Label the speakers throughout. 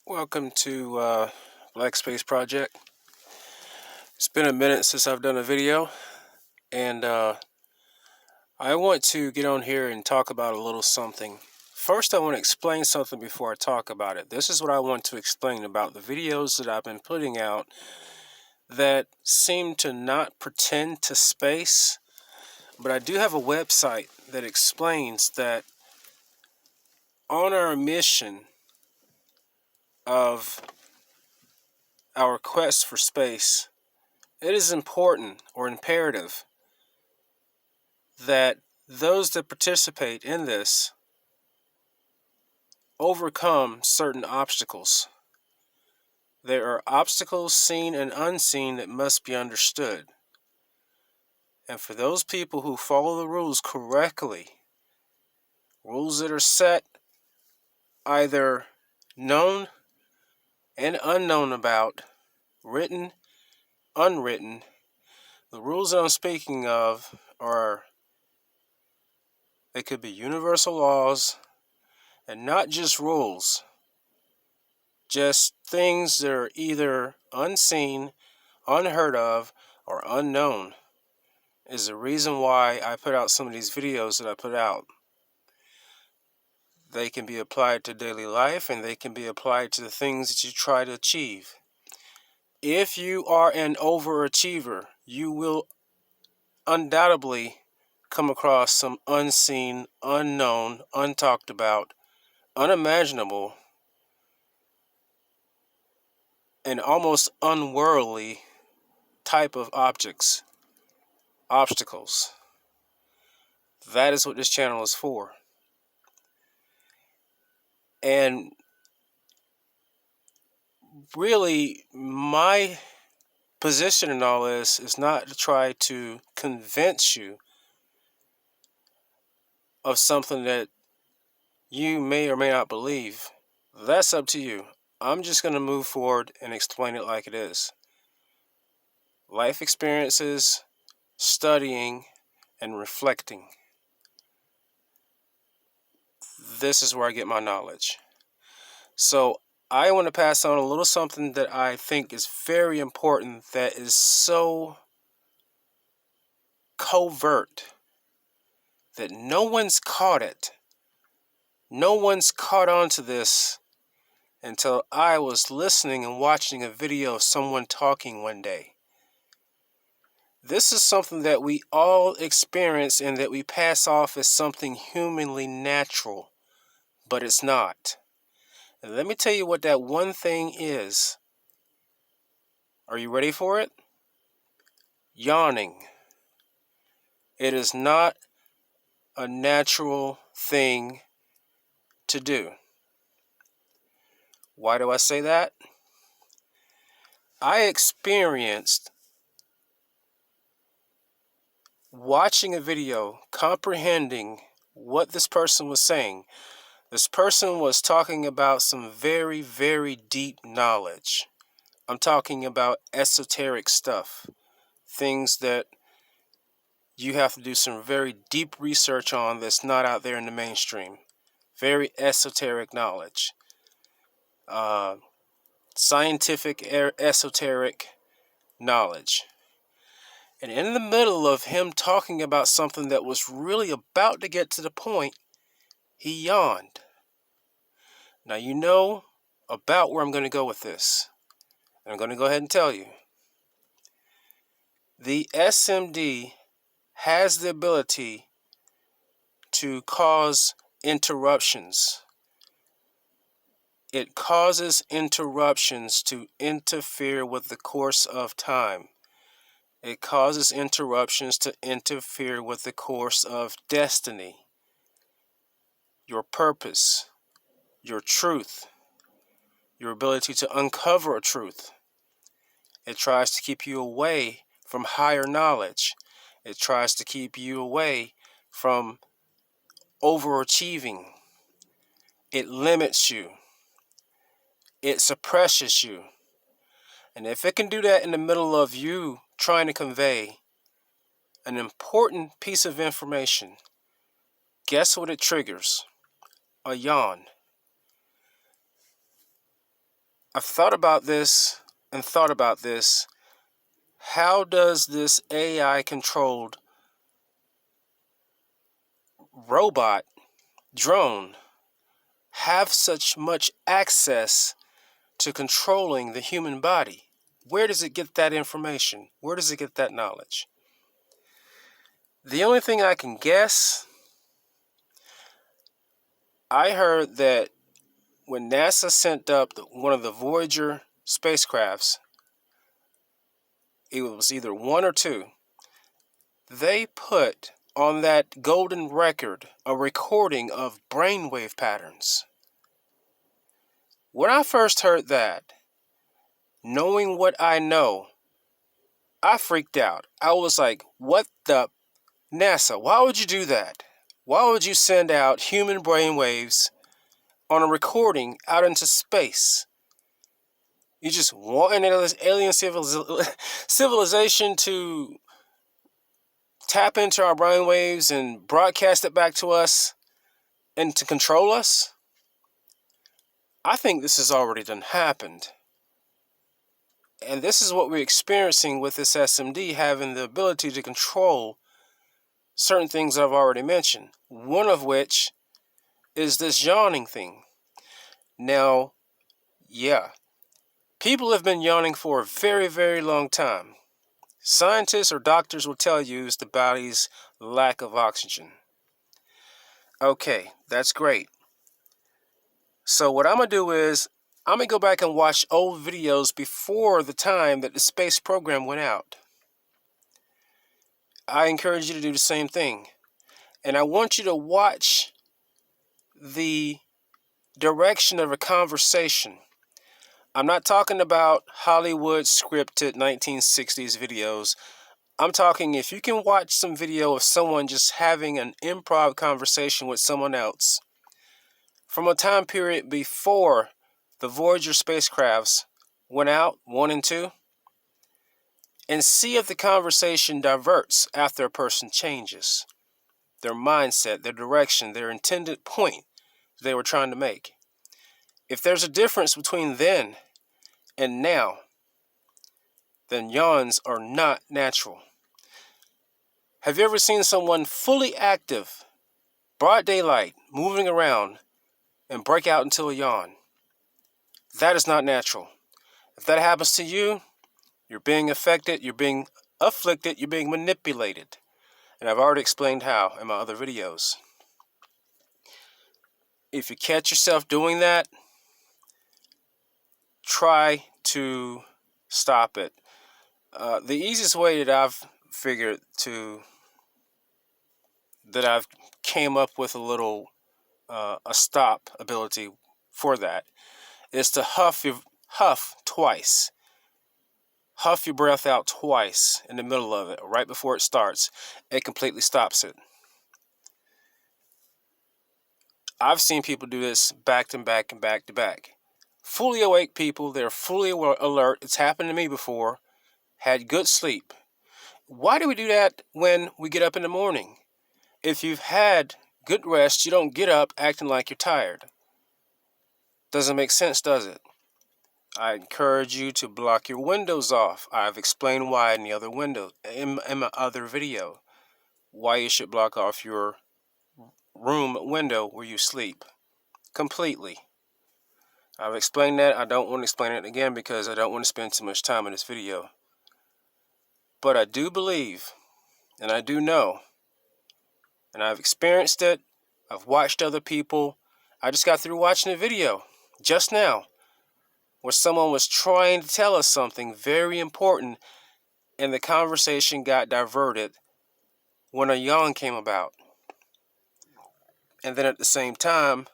Speaker 1: Welcome to Black Space Project. It's been a minute since I've done a video, and I want to get on here and talk about a little something. First, I want to explain something before I talk about it. This is what I want to explain about the videos that I've been putting out that seem to not pretend to space, but I do have a website that explains that on our mission of our quest for space, it is important or imperative that those that participate in this overcome certain obstacles. There are obstacles seen and unseen that must be understood. And for those people who follow the rules correctly, rules that are set either known and unknown about, written, unwritten, the rules that I'm speaking of they could be universal laws, and not just rules, just things that are either unseen, unheard of, or unknown is the reason why I put out some of these videos that I put out. They can be applied to daily life, and they can be applied to the things that you try to achieve. If you are an overachiever, you will undoubtedly come across some unseen, unknown, untalked about, unimaginable, and almost unworldly type of obstacles. That is what this channel is for. And really, my position in all this is not to try to convince you of something that you may or may not believe. That's up to you. I'm just going to move forward and explain it like it is. Life experiences, studying, and reflecting. This is where I get my knowledge. So I want to pass on a little something that I think is very important, that is so covert that no one's caught it. No one's caught on to this until I was listening and watching a video of someone talking one day. This is something that we all experience and that we pass off as something humanly natural, but it's not. And let me tell you what that one thing is. Are you ready for it? Yawning. It is not a natural thing to do. Why do I say that? I experienced watching a video, comprehending what this person was saying. This person was talking about some very, very deep knowledge. I'm talking about esoteric stuff. Things that you have to do some very deep research on that's not out there in the mainstream. Very esoteric knowledge. Scientific esoteric knowledge. And in the middle of him talking about something that was really about to get to the point, he yawned. Now you know about where I'm going to go with this. And I'm going to go ahead and tell you. The SMD has the ability to cause interruptions. It causes interruptions to interfere with the course of time. It causes interruptions to interfere with the course of destiny, your purpose, your truth, your ability to uncover a truth. It tries to keep you away from higher knowledge. It tries to keep you away from overachieving. It limits you. It suppresses you. And if it can do that in the middle of you trying to convey an important piece of information, guess what it triggers? A yawn. I've thought about this and thought about this. How does this AI controlled robot, drone, have such much access to controlling the human body? Where does it get that information? Where does it get that knowledge? The only thing I can guess, I heard that when NASA sent up one of the Voyager spacecrafts, it was either one or two, they put on that golden record a recording of brainwave patterns. When I first heard that, knowing what I know, I freaked out. I was like, what the NASA, why would you do that? Why would you send out human brainwaves on a recording out into space? You just want an alien civilization to tap into our brainwaves and broadcast it back to us and to control us? I think this has already done happened. And this is what we're experiencing with this SMD having the ability to control certain things I've already mentioned. One of which is this yawning thing. Now, yeah, people have been yawning for a very, very long time. Scientists or doctors will tell you it's the body's lack of oxygen. Okay, that's great. So what I'm going to do is, I'm going to go back and watch old videos before the time that the space program went out. I encourage you to do the same thing. And I want you to watch the direction of a conversation. I'm not talking about Hollywood scripted 1960s videos. I'm talking if you can watch some video of someone just having an improv conversation with someone else from a time period before the Voyager spacecrafts went out, 1 and 2, and see if the conversation diverts after a person changes their mindset, their direction, their intended point they were trying to make. If there's a difference between then and now, then yawns are not natural. Have you ever seen someone fully active, broad daylight, moving around, and break out into a yawn? That is not natural. If that happens to you, you're being affected, you're being afflicted, you're being manipulated. And I've already explained how in my other videos. If you catch yourself doing that, try to stop it. The easiest way that I've figured that I've came up with a stop ability for that is to huff twice. Huff your breath out twice in the middle of it, right before it starts. It completely stops it. I've seen people do this back to back and back to back. Fully awake people, they're fully alert. It's happened to me before. Had good sleep. Why do we do that when we get up in the morning? If you've had good rest, you don't get up acting like you're tired. Doesn't make sense, does it? I encourage you to block your windows off. I've explained why in the other window, in my other video, why you should block off your room window where you sleep completely. I've explained that. I don't want to explain it again because I don't want to spend too much time in this video. But I do believe, and I do know, and I've experienced it. I've watched other people. I just got through watching a video just now where someone was trying to tell us something very important and the conversation got diverted when a yawn came about. And then at the same time,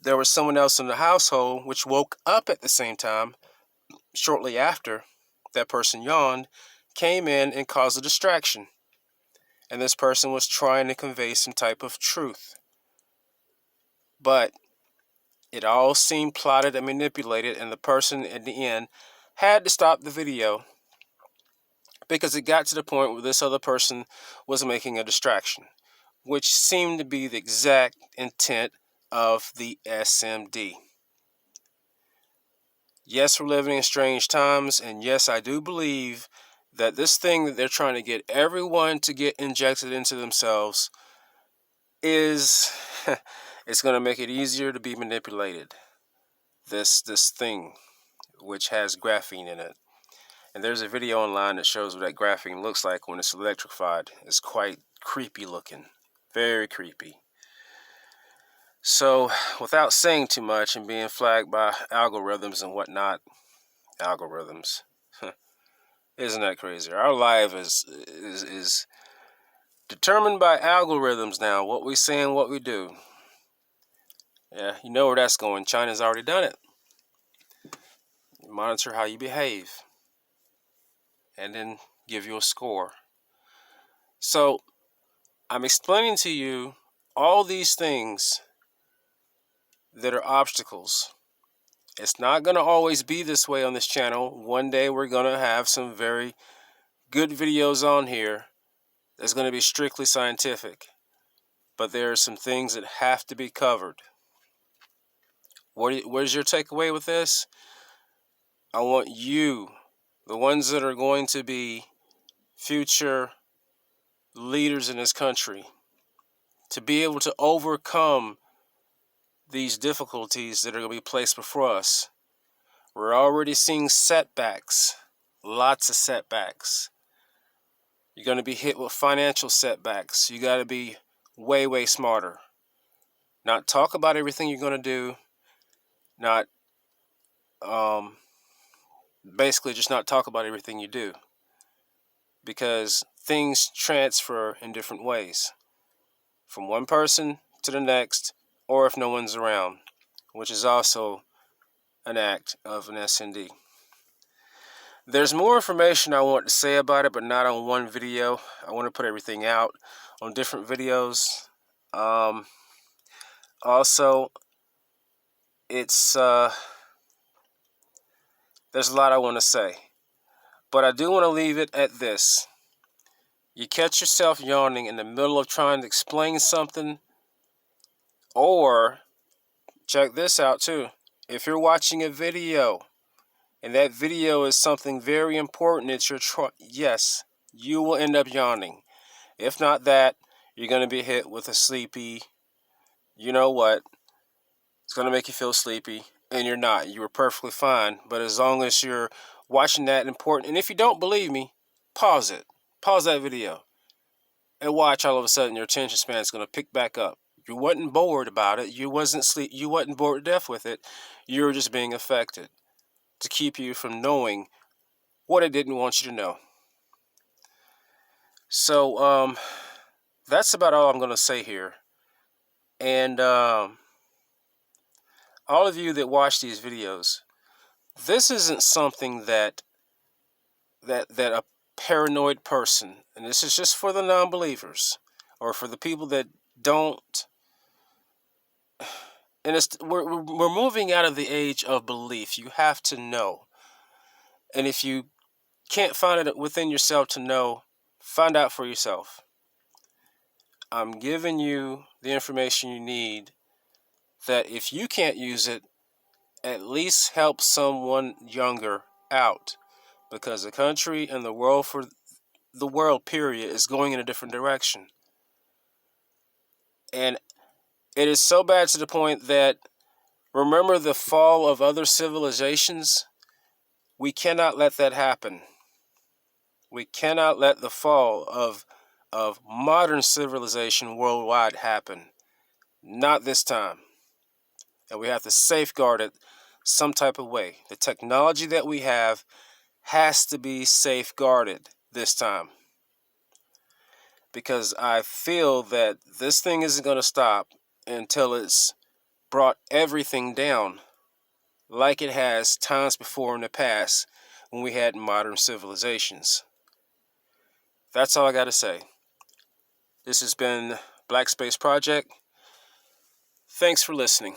Speaker 1: there was someone else in the household which woke up at the same time, shortly after that person yawned, came in and caused a distraction. And this person was trying to convey some type of truth. But it all seemed plotted and manipulated, and the person at the end had to stop the video because it got to the point where this other person was making a distraction, which seemed to be the exact intent of the SMD. Yes, we're living in strange times, and yes, I do believe that this thing that they're trying to get everyone to get injected into themselves is it's going to make it easier to be manipulated. This thing, which has graphene in it. And there's a video online that shows what that graphene looks like when it's electrified. It's quite creepy looking. Very creepy. So, without saying too much and being flagged by algorithms and whatnot, algorithms, isn't that crazy? Our life is determined by algorithms now. What we say and what we do. Yeah, you know where that's going. China's already done it. Monitor how you behave, and then give you a score. So, I'm explaining to you all these things that are obstacles. It's not going to always be this way on this channel. One day we're going to have some very good videos on here that's going to be strictly scientific. But there are some things that have to be covered. What is your takeaway with this? I want you, the ones that are going to be future leaders in this country, to be able to overcome these difficulties that are going to be placed before us. We're already seeing setbacks, lots of setbacks. You're going to be hit with financial setbacks. You got to be way, way smarter. Not talk about everything you're going to do. Not, basically just not talk about everything you do. Because things transfer in different ways. From one person to the next, or if no one's around, which is also an act of an SND. There's more information I want to say about it, but not on one video. I want to put everything out on different videos. Also, it's there's a lot I want to say, but I do want to leave it at this. You catch yourself yawning in the middle of trying to explain something, or check this out too. If you're watching a video and that video is something very important that yes, you will end up yawning. If not that, you're going to be hit with a sleepy, you know what, it's going to make you feel sleepy, and you're not. You were perfectly fine, but as long as you're watching that important, and if you don't believe me, pause it. Pause that video. And watch, all of a sudden your attention span is going to pick back up. You wasn't bored about it. You wasn't bored to death with it. You were just being affected to keep you from knowing what it didn't want you to know. So, that's about all I'm going to say here. And all of you that watch these videos, this isn't something that a paranoid person, and this is just for the non-believers, or for the people that don't. And we're moving out of the age of belief. You have to know. And if you can't find it within yourself to know, find out for yourself. I'm giving you the information you need, that if you can't use it, at least help someone younger out. Because the country and the world period is going in a different direction. And it is so bad to the point that, remember the fall of other civilizations? We cannot let that happen. We cannot let the fall of modern civilization worldwide happen. Not this time. And we have to safeguard it some type of way. The technology that we have has to be safeguarded this time. Because I feel that this thing isn't going to stop until it's brought everything down, like it has times before in the past when we had modern civilizations. That's all I got to say. This has been Black Space Project. Thanks for listening.